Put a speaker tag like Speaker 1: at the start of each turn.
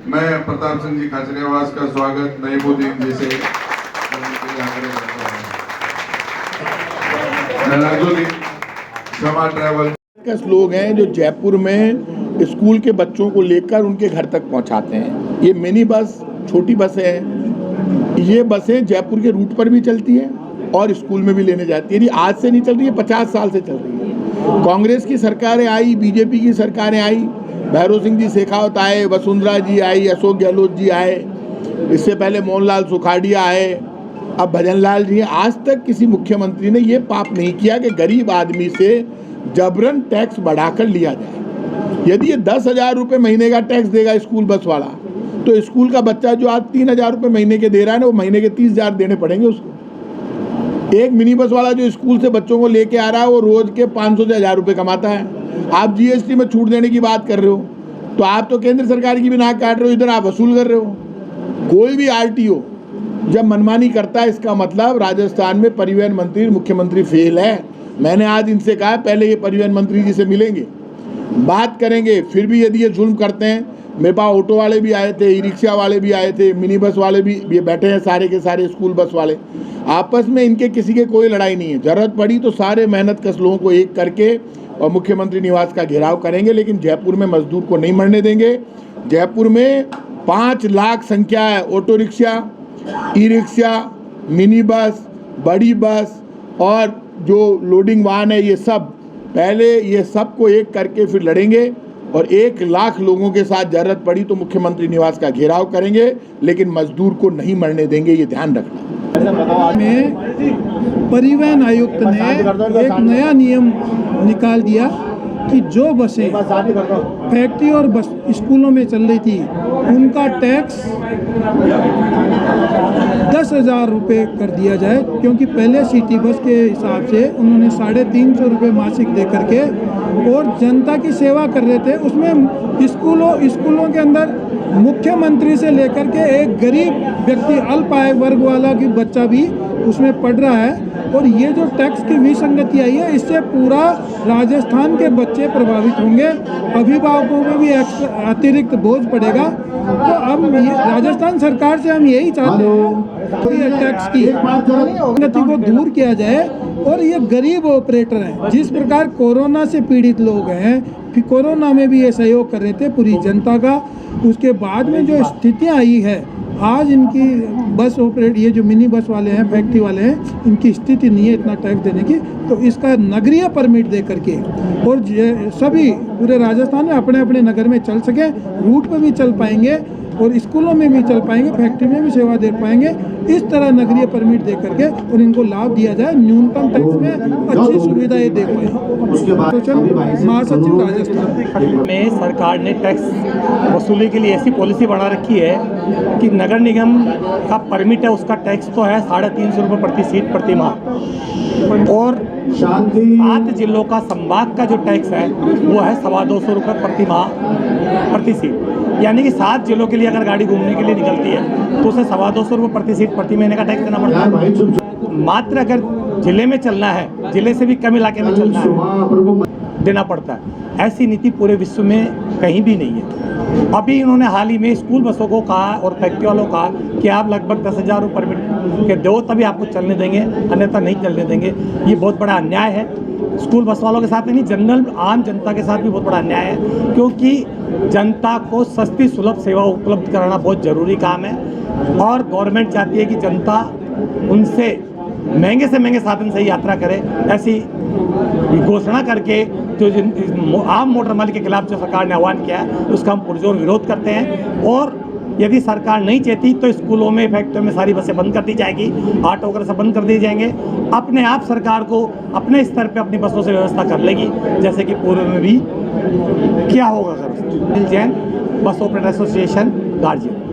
Speaker 1: मैं प्रताप सिंह जी खाचरियावास का स्वागत नईमुद्दीन जी से क्षमा ट्रैवल
Speaker 2: लोग हैं जो जयपुर में स्कूल के बच्चों को लेकर उनके घर तक पहुंचाते हैं। ये मिनी बस, छोटी बसें हैं। ये बसें जयपुर के रूट पर भी चलती हैं और स्कूल में भी लेने जाती है। ये आज से नहीं चल रही है, 50 साल से चल रही है। कांग्रेस की सरकारें आई, बीजेपी की सरकारें आई, भैरव सिंह जी शेखावत आए, वसुंधरा जी आई, अशोक गहलोत जी आए, इससे पहले मोहनलाल सुखाड़िया आए, अब भजन लाल जी। आज तक किसी मुख्यमंत्री ने ये पाप नहीं किया कि गरीब आदमी से जबरन टैक्स बढ़ाकर लिया जाए। यदि ये 10,000 रुपये महीने का टैक्स देगा स्कूल बस वाला, तो स्कूल का बच्चा जो आज 3,000 रुपये महीने के दे रहा है ना, वो महीने के 30,000 देने पड़ेंगे उसको। एक मिनी बस वाला जो स्कूल से बच्चों को लेके आ रहा है, वो रोज के 500 से 1,000 रुपये कमाता है। आप जीएसटी में छूट देने की बात कर रहे हो, तो आप तो केंद्र सरकार की भी नाक काट रहे हो, इधर आप वसूल कर रहे हो। कोई भी आरटीओ जब मनमानी करता है, इसका मतलब राजस्थान में परिवहन मंत्री, मुख्यमंत्री फेल है। मैंने आज इनसे कहा पहले ये परिवहन मंत्री जी से मिलेंगे, बात करेंगे। फिर भी यदि ये जुल्म करते हैं, मेरे पास ऑटो वाले भी आए थे, ई रिक्शा वाले भी आए थे, मिनी बस वाले भी ये बैठे हैं, सारे के सारे स्कूल बस वाले। आपस में इनके किसी के कोई लड़ाई नहीं है। जरूरत पड़ी तो सारे मेहनत कश लोगों को एक करके और मुख्यमंत्री निवास का घेराव करेंगे, लेकिन जयपुर में मजदूर को नहीं मरने देंगे। जयपुर में 5 लाख संख्या है auto rickshaw, e rickshaw, mini bus, बड़ी बस और जो लोडिंग वाहन है, ये सब पहले ये सबको एक करके फिर लड़ेंगे और 1 लाख लोगों के साथ जरूरत पड़ी तो मुख्यमंत्री निवास का घेराव करेंगे, लेकिन मजदूर को नहीं मरने देंगे, ये ध्यान रखना।
Speaker 3: में परिवहन आयुक्त ने एक नया नियम निकाल दिया कि जो बसें फैक्ट्री और बस स्कूलों में चल रही थी, उनका टैक्स 10,000 रुपये कर दिया जाए, क्योंकि पहले सिटी बस के हिसाब से उन्होंने 350 रुपये मासिक दे करके और जनता की सेवा कर रहे थे। उसमें स्कूलों के अंदर मुख्यमंत्री से लेकर के एक गरीब व्यक्ति, अल्प आय वर्ग वाला की बच्चा भी उसमें पढ़ रहा है। और ये जो टैक्स की विसंगति आई है, इससे पूरा राजस्थान के बच्चे प्रभावित होंगे, अभिभावकों को भी अतिरिक्त बोझ पड़ेगा। तो अब राजस्थान सरकार से हम यही चाहते हैं कि टैक्स की विसंगति को दूर किया जाए। और ये गरीब ऑपरेटर हैं, जिस प्रकार कोरोना से पीड़ित लोग हैं, फिर कोरोना में भी ये सहयोग कर रहे थे पूरी जनता का। उसके बाद में जो स्थितियाँ आई है, आज इनकी बस ऑपरेट, ये जो मिनी बस वाले हैं, फैक्ट्री वाले हैं, इनकी स्थिति नहीं है इतना टैक्स देने की। तो इसका नगरीय परमिट दे करके और सभी पूरे राजस्थान में अपने अपने नगर में चल सके, रूट पर भी चल पाएंगे और स्कूलों में भी चल पाएंगे, फैक्ट्री में भी सेवा दे पाएंगे। इस तरह नगरीय परमिट दे करके और इनको लाभ दिया जाए, न्यूनतम टैक्स में अच्छी सुविधाएं दे पाए। तो महासचिव राजस्थान
Speaker 4: में सरकार ने टैक्स वसूली के लिए ऐसी पॉलिसी बना रखी है कि नगर निगम का परमिट है, उसका टैक्स तो है 350 रुपये प्रति सीट प्रति माह, और 7 जिलों का संभाग का जो टैक्स है वो है 225 रुपये प्रति माह प्रति सीट। यानी कि 7 जिलों के लिए अगर गाड़ी घूमने के लिए निकलती है तो उसे 225 रुपये प्रति सीट प्रति महीने का टैक्स देना पड़ता है। मात्र अगर जिले में चलना है, जिले से भी कम इलाके में चलना है, देना पड़ता है। ऐसी नीति पूरे विश्व में कहीं भी नहीं है। अभी इन्होंने हाल ही में स्कूल बसों को कहा और फैक्ट्री वालों को कहा कि आप लगभग 10,000 रुपये परमिट के दो तभी आपको चलने देंगे, अन्यथा नहीं चलने देंगे। ये बहुत बड़ा अन्याय है। स्कूल बस वालों के साथ नहीं, जनरल आम जनता के साथ भी बहुत बड़ा अन्याय है, क्योंकि जनता को सस्ती सुलभ सेवा उपलब्ध कराना बहुत ज़रूरी काम है। और गवर्नमेंट चाहती है कि जनता उनसे महंगे से महंगे साधन से यात्रा करे। ऐसी घोषणा करके जो आम मोटर मालिक के खिलाफ जो सरकार ने आह्वान किया है, उसका हम पुरजोर विरोध करते हैं। और यदि सरकार नहीं चाहती तो स्कूलों में, फैक्ट्रियों में सारी बसें बंद कर दी जाएगी, ऑटो वगैरह सब बंद कर दिए जाएंगे। अपने आप सरकार को अपने स्तर पे अपनी बसों से व्यवस्था कर लेगी, जैसे कि पूर्व में भी क्या होगा। Sir Jain, bus operator association, guardian.